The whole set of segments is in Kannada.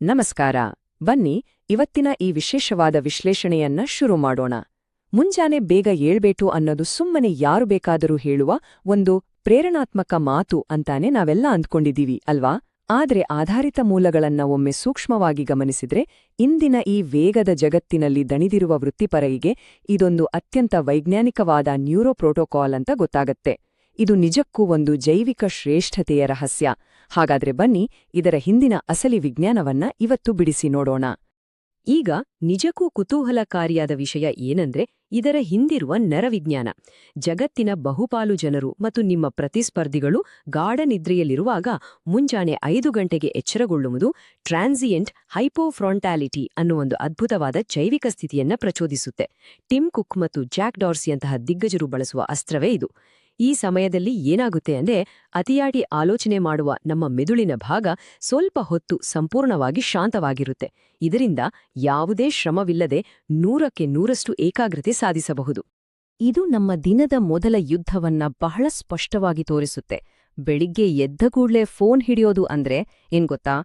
ನಮಸ್ಕಾರ. ಬನ್ನಿ ಇವತ್ತಿನ ಈ ವಿಶೇಷವಾದ ವಿಶ್ಲೇಷಣೆಯನ್ನ ಶುರು ಮಾಡೋಣ. ಮುಂಜಾನೆ ಬೇಗ ಏಳ್ಬೇಕು ಅನ್ನೋದು ಸುಮ್ಮನೆ ಯಾರು ಬೇಕಾದರೂ ಹೇಳುವ ಒಂದು ಪ್ರೇರಣಾತ್ಮಕ ಮಾತು ಅಂತಾನೆ ನಾವೆಲ್ಲ ಅಂದ್ಕೊಂಡಿದ್ದೀವಿ ಅಲ್ವಾ? ಆದ್ರೆ ಆಧಾರಿತ ಮೂಲಗಳನ್ನ ಒಮ್ಮೆ ಸೂಕ್ಷ್ಮವಾಗಿ ಗಮನಿಸಿದ್ರೆ ಇಂದಿನ ಈ ವೇಗದ ಜಗತ್ತಿನಲ್ಲಿ ದಣಿದಿರುವ ವೃತ್ತಿಪರರಿಗೆ ಇದೊಂದು ಅತ್ಯಂತ ವೈಜ್ಞಾನಿಕವಾದ ನ್ಯೂರೋ ಪ್ರೋಟೋಕಾಲ್ ಅಂತ ಗೊತ್ತಾಗತ್ತೆ. ಇದು ನಿಜಕ್ಕೂ ಒಂದು ಜೈವಿಕ ಶ್ರೇಷ್ಠತೆಯ ರಹಸ್ಯ. ಹಾಗಾದ್ರೆ ಬನ್ನಿ ಇದರ ಹಿಂದಿನ ಅಸಲಿ ವಿಜ್ಞಾನವನ್ನ ಇವತ್ತು ಬಿಡಿಸಿ ನೋಡೋಣ. ಈಗ ನಿಜಕ್ಕೂ ಕುತೂಹಲಕಾರಿಯಾದ ವಿಷಯ ಏನಂದ್ರೆ ಇದರ ಹಿಂದಿರುವ ನರವಿಜ್ಞಾನ. ಜಗತ್ತಿನ ಬಹುಪಾಲು ಜನರು ಮತ್ತು ನಿಮ್ಮ ಪ್ರತಿಸ್ಪರ್ಧಿಗಳು ಗಾಢ ನಿದ್ರೆಯಲ್ಲಿರುವಾಗ ಮುಂಜಾನೆ 5 ಗಂಟೆಗೆ ಎಚ್ಚರಗೊಳ್ಳುವುದು ಟ್ರಾನ್ಸಿಯೆಂಟ್ ಹೈಪೋಫ್ರಾಂಟಾಲಿಟಿ ಅನ್ನೋ ಒಂದು ಅದ್ಭುತವಾದ ಜೈವಿಕ ಸ್ಥಿತಿಯನ್ನ ಪ್ರಚೋದಿಸುತ್ತೆ. ಟಿಮ್ ಕುಕ್ ಮತ್ತು ಜಾಕ್ ಡಾರ್ಸಿಯಂತಹ ದಿಗ್ಗಜರು ಬಳಸುವ ಅಸ್ತ್ರವೇ ಇದು. ಈ ಸಮಯದಲ್ಲಿ ಏನಾಗುತ್ತೆ ಅಂದ್ರೆ ಅತಿಯಾಗಿ ಆಲೋಚನೆ ಮಾಡುವ ನಮ್ಮ ಮೆದುಳಿನ ಭಾಗ ಸ್ವಲ್ಪ ಹೊತ್ತು ಸಂಪೂರ್ಣವಾಗಿ ಶಾಂತವಾಗಿರುತ್ತೆ. ಇದರಿಂದ ಯಾವುದೇ ಶ್ರಮವಿಲ್ಲದೆ 100ಕ್ಕೆ 100ರಷ್ಟು ಏಕಾಗ್ರತೆ ಸಾಧಿಸಬಹುದು. ಇದು ನಮ್ಮ ದಿನದ ಮೊದಲ ಯುದ್ಧವನ್ನ ಬಹಳ ಸ್ಪಷ್ಟವಾಗಿ ತೋರಿಸುತ್ತೆ. ಬೆಳಿಗ್ಗೆ ಎದ್ದಗೂಡ್ಲೆ ಫೋನ್ ಹಿಡಿಯೋದು ಅಂದ್ರೆ ಏನ್ಗೊತ್ತಾ,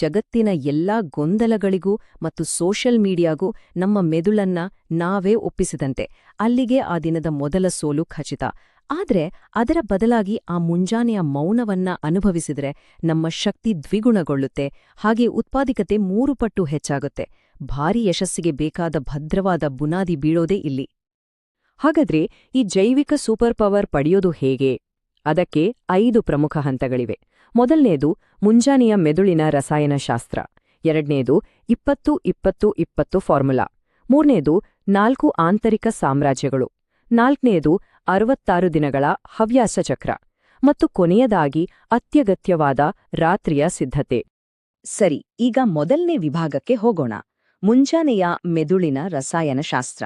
ಜಗತ್ತಿನ ಎಲ್ಲಾ ಗೊಂದಲಗಳಿಗೂ ಮತ್ತು ಸೋಷಿಯಲ್ ಮೀಡಿಯಾಗೂ ನಮ್ಮ ಮೆದುಳನ್ನ ನಾವೇ ಒಪ್ಪಿಸಿದಂತೆ. ಅಲ್ಲಿಗೆ ಆ ದಿನದ ಮೊದಲ ಸೋಲು ಖಚಿತ. ಆದ್ರೆ ಅದರ ಬದಲಾಗಿ ಆ ಮುಂಜಾನೆಯ ಮೌನವನ್ನ ಅನುಭವಿಸಿದ್ರೆ ನಮ್ಮ ಶಕ್ತಿ ದ್ವಿಗುಣಗೊಳ್ಳುತ್ತೆ. ಹಾಗೆ ಉತ್ಪಾದಕತೆ 3 ಪಟ್ಟು ಹೆಚ್ಚಾಗುತ್ತೆ. ಭಾರೀ ಯಶಸ್ಸಿಗೆ ಬೇಕಾದ ಭದ್ರವಾದ ಬುನಾದಿ ಬೀಳೋದೇ ಇಲ್ಲಿ. ಹಾಗಾದ್ರೆ ಈ ಜೈವಿಕ ಸೂಪರ್ ಪವರ್ ಪಡೆಯೋದು ಹೇಗೆ? ಅದಕ್ಕೆ 5 ಪ್ರಮುಖ ಹಂತಗಳಿವೆ. ಮೊದಲನೇದು ಮುಂಜಾನೆಯ ಮೆದುಳಿನ ರಸಾಯನಶಾಸ್ತ್ರ. ಎರಡನೇದು 20-20-20 ಫಾರ್ಮುಲಾ. ಮೂರನೇದು 4 ಆಂತರಿಕ ಸಾಮ್ರಾಜ್ಯಗಳು. ನಾಲ್ಕನೇದು 66 ದಿನಗಳ ಹವ್ಯಾಸ ಚಕ್ರ. ಮತ್ತು ಕೊನೆಯದಾಗಿ ಅತ್ಯಗತ್ಯವಾದ ರಾತ್ರಿಯ ಸಿದ್ಧತೆ. ಸರಿ, ಈಗ ಮೊದಲನೇ ವಿಭಾಗಕ್ಕೆ ಹೋಗೋಣ. ಮುಂಜಾನೆಯ ಮೆದುಳಿನ ರಸಾಯನಶಾಸ್ತ್ರ.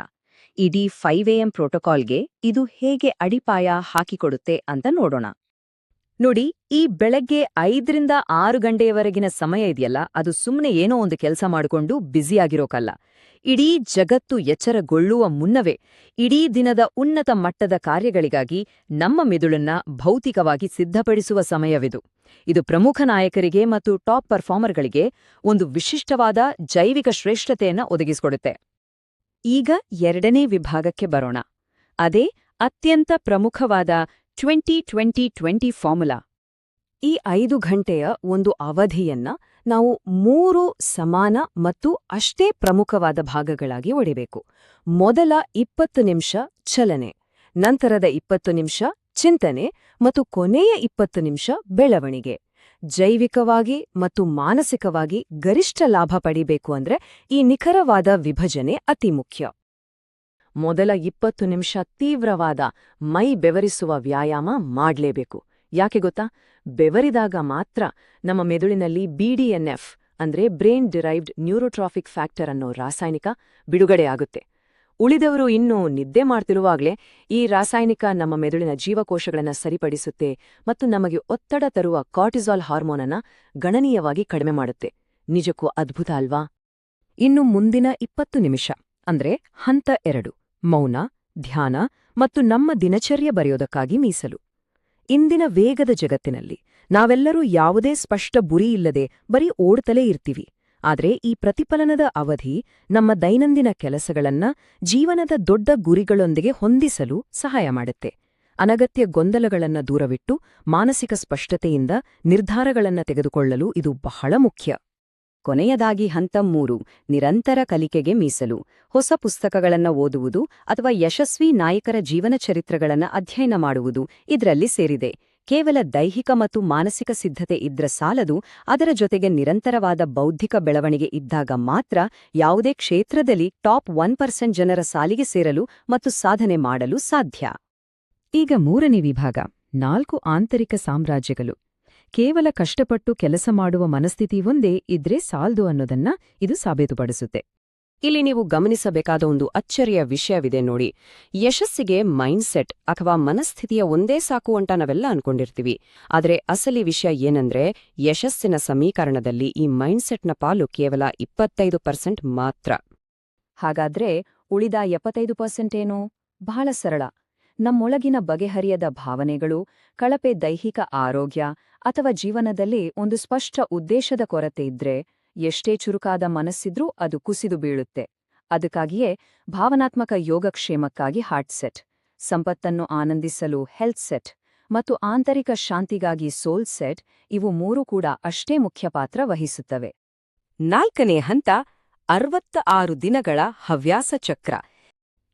ಇಡೀ 5am ಪ್ರೋಟೋಕಾಲ್ಗೆ ಇದು ಹೇಗೆ ಅಡಿಪಾಯ ಹಾಕಿಕೊಡುತ್ತೆ ಅಂತ ನೋಡೋಣ. ನೋಡಿ, ಈ ಬೆಳಗ್ಗೆ 5ರಿಂದ 6 ಗಂಟೆಯವರೆಗಿನ ಸಮಯ ಇದೆಯಲ್ಲ, ಅದು ಸುಮ್ಮನೆ ಏನೋ ಒಂದು ಕೆಲಸ ಮಾಡಿಕೊಂಡು ಬ್ಯುಸಿಯಾಗಿರೋಕಲ್ಲ. ಇಡೀ ಜಗತ್ತು ಎಚ್ಚರಗೊಳ್ಳುವ ಮುನ್ನವೇ ಇಡೀ ದಿನದ ಉನ್ನತ ಮಟ್ಟದ ಕಾರ್ಯಗಳಿಗಾಗಿ ನಮ್ಮ ಮೆದುಳನ್ನ ಭೌತಿಕವಾಗಿ ಸಿದ್ಧಪಡಿಸುವ ಸಮಯವಿದು. ಇದು ಪ್ರಮುಖ ನಾಯಕರಿಗೆ ಮತ್ತು ಟಾಪ್ ಪರ್ಫಾರ್ಮರ್ಗಳಿಗೆ ಒಂದು ವಿಶಿಷ್ಟವಾದ ಜೈವಿಕ ಶ್ರೇಷ್ಠತೆಯನ್ನ ಒದಗಿಸಿಕೊಡುತ್ತೆ. ಈಗ ಎರಡನೇ ವಿಭಾಗಕ್ಕೆ ಬರೋಣ. ಅದೇ ಅತ್ಯಂತ ಪ್ರಮುಖವಾದ 20-20-20 ಫಾರ್ಮುಲಾ. ಈ 5 ಗಂಟೆಯ ಒಂದು ಅವಧಿಯನ್ನ ನಾವು 3 ಸಮಾನ ಮತ್ತು ಅಷ್ಟೇ ಪ್ರಮುಖವಾದ ಭಾಗಗಳಾಗಿ ಒಡೆಯಬೇಕು. ಮೊದಲ 20 ನಿಮಿಷ ಚಲನೆ, ನಂತರದ 20 ನಿಮಿಷ ಚಿಂತನೆ ಮತ್ತು ಕೊನೆಯ 20 ನಿಮಿಷ ಬೆಳವಣಿಗೆ. ಜೈವಿಕವಾಗಿ ಮತ್ತು ಮಾನಸಿಕವಾಗಿ ಗರಿಷ್ಠ ಲಾಭ ಪಡಿಬೇಕು ಅಂದ್ರೆ ಈ ನಿಖರವಾದ ವಿಭಜನೆ ಅತಿ ಮುಖ್ಯ. ಮೊದಲ 20 ನಿಮಿಷ ತೀವ್ರವಾದ ಮೈ ಬೆವರಿಸುವ ವ್ಯಾಯಾಮ ಮಾಡ್ಲೇಬೇಕು. ಯಾಕೆ ಗೊತ್ತಾ? ಬೆವರಿದಾಗ ಮಾತ್ರ ನಮ್ಮ ಮೆದುಳಿನಲ್ಲಿ BDNF ಅಂದ್ರೆ ಬ್ರೈನ್ ಡಿರೈವ್ಡ್ ನ್ಯೂರೋಟ್ರಾಫಿಕ್ ಫ್ಯಾಕ್ಟರ್ ಅನ್ನೋ ರಾಸಾಯನಿಕ ಬಿಡುಗಡೆಯಾಗುತ್ತೆ. ಉಳಿದವರು ಇನ್ನೂ ನಿದ್ದೆ ಮಾಡ್ತಿರುವಾಗ್ಲೇ ಈ ರಾಸಾಯನಿಕ ನಮ್ಮ ಮೆದುಳಿನ ಜೀವಕೋಶಗಳನ್ನ ಸರಿಪಡಿಸುತ್ತೆ ಮತ್ತು ನಮಗೆ ಒತ್ತಡ ತರುವ ಕಾರ್ಟಿಸಾಲ್ ಹಾರ್ಮೋನನ್ನ ಗಣನೀಯವಾಗಿ ಕಡಿಮೆ ಮಾಡುತ್ತೆ. ನಿಜಕ್ಕೂ ಅದ್ಭುತ ಅಲ್ವಾ? ಇನ್ನು ಮುಂದಿನ 20 ನಿಮಿಷ ಅಂದ್ರೆ ಹಂತ 2, ಮೌನ, ಧ್ಯಾನ ಮತ್ತು ನಮ್ಮ ದಿನಚರ್ಯ ಬರೆಯೋದಕ್ಕಾಗಿ ಮೀಸಲು. ಇಂದಿನ ವೇಗದ ಜಗತ್ತಿನಲ್ಲಿ ನಾವೆಲ್ಲರೂ ಯಾವುದೇ ಸ್ಪಷ್ಟ ಗುರಿಯಿಲ್ಲದೆ ಬರೀ ಓಡ್ತಲೇ ಇರ್ತೀವಿ. ಆದ್ರೆ ಈ ಪ್ರತಿಫಲನದ ಅವಧಿ ನಮ್ಮ ದೈನಂದಿನ ಕೆಲಸಗಳನ್ನ ಜೀವನದ ದೊಡ್ಡ ಗುರಿಗಳೊಂದಿಗೆ ಹೊಂದಿಸಲು ಸಹಾಯ ಮಾಡುತ್ತೆ. ಅನಗತ್ಯ ಗೊಂದಲಗಳನ್ನ ದೂರವಿಟ್ಟು ಮಾನಸಿಕ ಸ್ಪಷ್ಟತೆಯಿಂದ ನಿರ್ಧಾರಗಳನ್ನ ತೆಗೆದುಕೊಳ್ಳಲು ಇದು ಬಹಳ ಮುಖ್ಯ. ಕೊನೆಯದಾಗಿ ಹಂತ 3, ನಿರಂತರ ಕಲಿಕೆಗೆ ಮೀಸಲು. ಹೊಸ ಪುಸ್ತಕಗಳನ್ನ ಓದುವುದು ಅಥವಾ ಯಶಸ್ವಿ ನಾಯಕರ ಜೀವನ ಚರಿತ್ರೆಗಳನ್ನ ಅಧ್ಯಯನ ಮಾಡುವುದು ಇದರಲ್ಲಿ ಸೇರಿದೆ. ಕೇವಲ ದೈಹಿಕ ಮತ್ತು ಮಾನಸಿಕ ಸಿದ್ಧತೆ ಇದ್ರ ಸಾಲದು, ಅದರ ಜೊತೆಗೆ ನಿರಂತರವಾದ ಬೌದ್ಧಿಕ ಬೆಳವಣಿಗೆ ಇದ್ದಾಗ ಮಾತ್ರ ಯಾವುದೇ ಕ್ಷೇತ್ರದಲ್ಲಿ ಟಾಪ್ 1% ಜನರ ಸಾಲಿಗೆ ಸೇರಲು ಮತ್ತು ಸಾಧನೆ ಮಾಡಲು ಸಾಧ್ಯ. ಈಗ ಮೂರನೇ ವಿಭಾಗ, 4 ಆಂತರಿಕ ಸಾಮ್ರಾಜ್ಯಗಳು. ಕೇವಲ ಕಷ್ಟಪಟ್ಟು ಕೆಲಸ ಮಾಡುವ ಮನಸ್ಥಿತಿ ಒಂದೇ ಇದ್ರೆ ಸಾಲ್ದು ಅನ್ನೋದನ್ನ ಇದು ಸಾಬೀತುಪಡಿಸುತ್ತೆ. ಇಲ್ಲಿ ನೀವು ಗಮನಿಸಬೇಕಾದ ಒಂದು ಅಚ್ಚರಿಯ ವಿಷಯವಿದೆ ನೋಡಿ. ಯಶಸ್ಸಿಗೆ ಮೈಂಡ್ಸೆಟ್ ಅಥವಾ ಮನಸ್ಥಿತಿಯ ಒಂದೇ ಸಾಕು ಅಂತ ನಾವೆಲ್ಲ ಅನ್ಕೊಂಡಿರ್ತೀವಿ. ಆದ್ರೆ ಅಸಲಿ ವಿಷಯ ಏನಂದ್ರೆ ಯಶಸ್ಸಿನ ಸಮೀಕರಣದಲ್ಲಿ ಈ ಮೈಂಡ್ಸೆಟ್ನ ಪಾಲು ಕೇವಲ 25% ಮಾತ್ರ. ಹಾಗಾದ್ರೆ ಉಳಿದ 75% ಏನು? ಬಹಳ ಸರಳ. ನಮ್ಮೊಳಗಿನ ಬಗೆಹರಿಯದ ಭಾವನೆಗಳು, ಕಳಪೆ ದೈಹಿಕ ಆರೋಗ್ಯ ಅಥವಾ ಜೀವನದಲ್ಲಿ ಒಂದು ಸ್ಪಷ್ಟ ಉದ್ದೇಶದ ಕೊರತೆ ಇದ್ರೆ ಎಷ್ಟೇ ಚುರುಕಾದ ಮನಸ್ಸಿದ್ರೂ ಅದು ಕುಸಿದು ಬೀಳುತ್ತೆ. ಅದಕ್ಕಾಗಿಯೇ ಭಾವನಾತ್ಮಕ ಯೋಗಕ್ಷೇಮಕ್ಕಾಗಿ ಹಾರ್ಟ್ ಸೆಟ್, ಸಂಪತ್ತನ್ನು ಆನಂದಿಸಲು ಹೆಲ್ತ್ ಸೆಟ್ ಮತ್ತು ಆಂತರಿಕ ಶಾಂತಿಗಾಗಿ ಸೋಲ್ ಸೆಟ್, ಇವು ಮೂರೂ ಕೂಡ ಅಷ್ಟೇ ಮುಖ್ಯ ಪಾತ್ರ ವಹಿಸುತ್ತವೆ. 4ನೇ ಹಂತ 66 ದಿನಗಳ ಹವ್ಯಾಸ ಚಕ್ರ.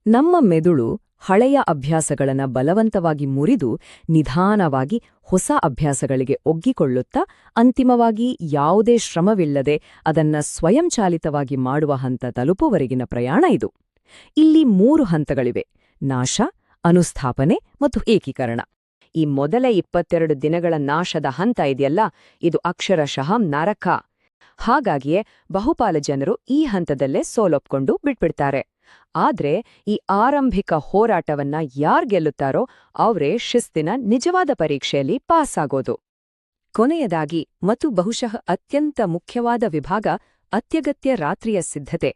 ನಮ್ಮ ಮೆದುಳು ಹಳೆಯ ಅಭ್ಯಾಸಗಳನ್ನು ಬಲವಂತವಾಗಿ ಮುರಿದು ನಿಧಾನವಾಗಿ ಹೊಸ ಅಭ್ಯಾಸಗಳಿಗೆ ಒಗ್ಗಿಕೊಳ್ಳುತ್ತಾ ಅಂತಿಮವಾಗಿ ಯಾವುದೇ ಶ್ರಮವಿಲ್ಲದೆ ಅದನ್ನ ಸ್ವಯಂಚಾಲಿತವಾಗಿ ಮಾಡುವ ಹಂತ ತಲುಪುವರೆಗಿನ ಪ್ರಯಾಣ ಇದು. ಇಲ್ಲಿ 3 ಹಂತಗಳಿವೆ: ನಾಶ, ಅನುಸ್ಥಾಪನೆ ಮತ್ತು ಏಕೀಕರಣ. ಈ ಮೊದಲ 22 ದಿನಗಳ ನಾಶದ ಹಂತ ಇದೆಯಲ್ಲ, ಇದು ಅಕ್ಷರಶಃ ನರಕ. ಹಾಗಾಗಿಯೇ ಬಹುಪಾಲು ಜನರು ಈ ಹಂತದಲ್ಲೇ ಸೋಲೊಪ್ಕೊಂಡು ಬಿಟ್ಬಿಡ್ತಾರೆ. ಆದ್ರೆ ಈ ಆರಂಭಿಕ ಹೋರಾಟವನ್ನ ಯಾರ್ ಗೆಲ್ಲುತ್ತಾರೋ ಅವರೇ ಶಿಸ್ತಿನ ನಿಜವಾದ ಪರೀಕ್ಷೆಯಲ್ಲಿ ಪಾಸ್ ಆಗೋದು. ಕೊನೆಯದಾಗಿ ಮತ್ತು ಬಹುಶಃ ಅತ್ಯಂತ ಮುಖ್ಯವಾದ ವಿಭಾಗ, ಅತ್ಯಗತ್ಯ ರಾತ್ರಿಯ ಸಿದ್ಧತೆ.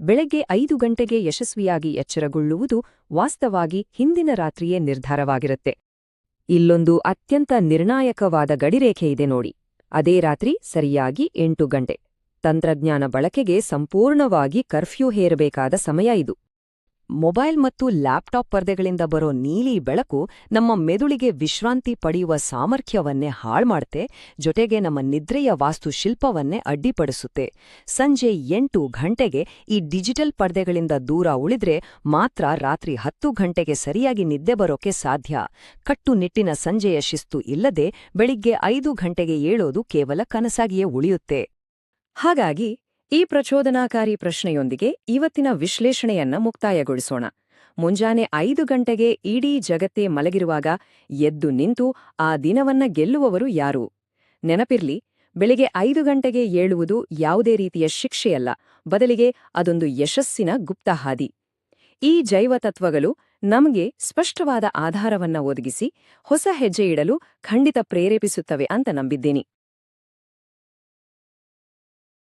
ಬೆಳಗ್ಗೆ 5 ಗಂಟೆಗೆ ಯಶಸ್ವಿಯಾಗಿ ಎಚ್ಚರಗೊಳ್ಳುವುದು ವಾಸ್ತವವಾಗಿ ಹಿಂದಿನ ರಾತ್ರಿಯೇ ನಿರ್ಧಾರವಾಗಿರುತ್ತೆ. ಇಲ್ಲೊಂದು ಅತ್ಯಂತ ನಿರ್ಣಾಯಕವಾದ ಗಡಿರೇಖೆ ಇದೆ ನೋಡಿ. ಅದೇ ರಾತ್ರಿ ಸರಿಯಾಗಿ 8 ಗಂಟೆ. ತಂತ್ರಜ್ಞಾನ ಬಳಕೆಗೆ ಸಂಪೂರ್ಣವಾಗಿ ಕರ್ಫ್ಯೂ ಹೇರಬೇಕಾದ ಸಮಯ ಇದು. ಮೊಬೈಲ್ ಮತ್ತು ಲ್ಯಾಪ್ಟಾಪ್ ಪರದೆಗಳಿಂದ ಬರೋ ನೀಲಿ ಬೆಳಕು ನಮ್ಮ ಮೆದುಳಿಗೆ ವಿಶ್ರಾಂತಿ ಪಡೆಯುವ ಸಾಮರ್ಥ್ಯವನ್ನೇ ಹಾಳ್ಮಾಡ್ತೆ, ಜೊತೆಗೆ ನಮ್ಮ ನಿದ್ರೆಯ ವಾಸ್ತುಶಿಲ್ಪವನ್ನೇ ಅಡ್ಡಿಪಡಿಸುತ್ತೆ. ಸಂಜೆ 8 ಗಂಟೆಗೆ ಈ ಡಿಜಿಟಲ್ ಪರದೆಗಳಿಂದ ದೂರ ಉಳಿದ್ರೆ ಮಾತ್ರ ರಾತ್ರಿ 10 ಗಂಟೆಗೆ ಸರಿಯಾಗಿ ನಿದ್ದೆ ಬರೋಕೆ ಸಾಧ್ಯ. ಕಟ್ಟುನಿಟ್ಟಿನ ಸಂಜೆಯ ಶಿಸ್ತು ಇಲ್ಲದೆ ಬೆಳಿಗ್ಗೆ 5 ಗಂಟೆಗೆ ಏಳೋದು ಕೇವಲ ಕನಸಾಗಿಯೇ ಉಳಿಯುತ್ತೆ. ಹಾಗಾಗಿ ಈ ಪ್ರಚೋದನಾಕಾರಿ ಪ್ರಶ್ನೆಯೊಂದಿಗೆ ಇವತ್ತಿನ ವಿಶ್ಲೇಷಣೆಯನ್ನ ಮುಕ್ತಾಯಗೊಳಿಸೋಣ. ಮುಂಜಾನೆ 5 ಗಂಟೆಗೆ ಇಡೀ ಜಗತ್ತೇ ಮಲಗಿರುವಾಗ ಎದ್ದು ನಿಂತು ಆ ದಿನವನ್ನ ಗೆಲ್ಲುವವರು ಯಾರು? ನೆನಪಿರ್ಲಿ, ಬೆಳಿಗ್ಗೆ 5 ಗಂಟೆಗೆ ಏಳುವುದು ಯಾವುದೇ ರೀತಿಯ ಶಿಕ್ಷೆಯಲ್ಲ, ಬದಲಿಗೆ ಅದೊಂದು ಯಶಸ್ಸಿನ ಗುಪ್ತ ಹಾದಿ. ಈ ಜೈವತತ್ವಗಳು ನಮಗೆ ಸ್ಪಷ್ಟವಾದ ಆಧಾರವನ್ನ ಒದಗಿಸಿ ಹೊಸ ಹೆಜ್ಜೆ ಇಡಲು ಖಂಡಿತ ಪ್ರೇರೇಪಿಸುತ್ತವೆ ಅಂತ ನಂಬಿದ್ದೀನಿ.